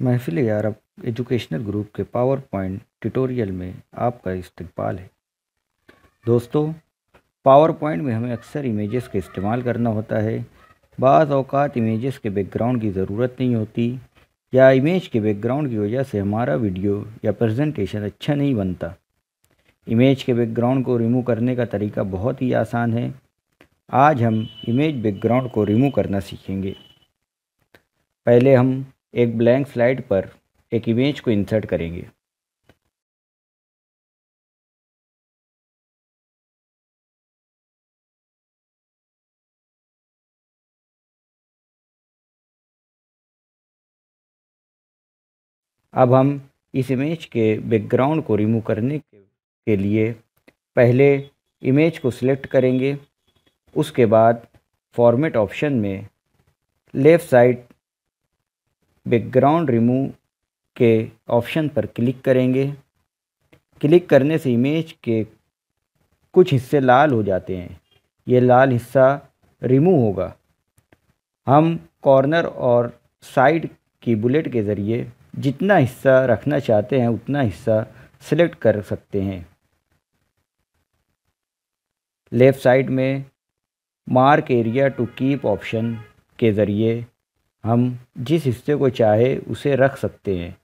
महफिल यारब educational group के power point tutorial में आपका इस्तकबाल है। दोस्तों, पावर पॉइंट में हमें अक्सर इमेजेस का इस्तेमाल करना होता है। बाज़ औक़ात इमेजेस के बैकग्राउंड की ज़रूरत नहीं होती या इमेज के बैकग्राउंड की वजह से हमारा वीडियो या प्रेजेंटेशन अच्छा नहीं बनता। इमेज के बैकग्राउंड को रिमूव करने का तरीका बहुत ही आसान है। आज हम इमेज बैकग्राउंड को रिमूव करना सीखेंगे। पहले हम एक ब्लैंक स्लाइड पर एक इमेज को इंसर्ट करेंगे। अब हम इस इमेज के बैकग्राउंड को रिमूव करने के लिए पहले इमेज को सिलेक्ट करेंगे। उसके बाद फॉर्मेट ऑप्शन में लेफ़्ट साइड बैकग्राउंड रिमूव के ऑप्शन पर क्लिक करेंगे। क्लिक करने से इमेज के कुछ हिस्से लाल हो जाते हैं। ये लाल हिस्सा रिमूव होगा। हम कॉर्नर और साइड की बुलेट के ज़रिए जितना हिस्सा रखना चाहते हैं उतना हिस्सा सिलेक्ट कर सकते हैं। लेफ़्ट साइड में mark area to keep option के ज़रिए हम जिस हिस्से को चाहे उसे रख सकते हैं।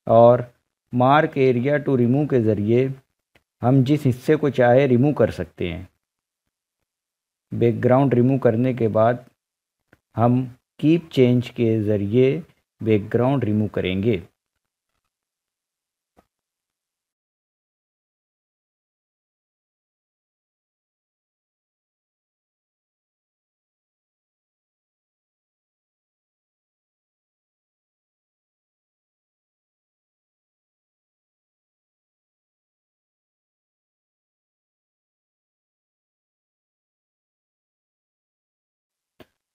और मार्क एरिया टू रिमूव के ज़रिए हम जिस हिस्से को चाहे रिमूव कर सकते हैं। बैकग्राउंड रिमूव करने के बाद हम कीप चेंज के ज़रिए बैकग्राउंड रिमूव करेंगे।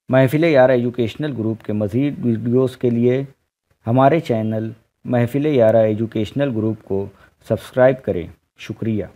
महफिल यारा एजुकेशनल ग्रुप के मज़ीद वीडियोज़ के लिए हमारे चैनल महफिल यारा एजुकेशनल ग्रुप को सब्सक्राइब करें। शुक्रिया।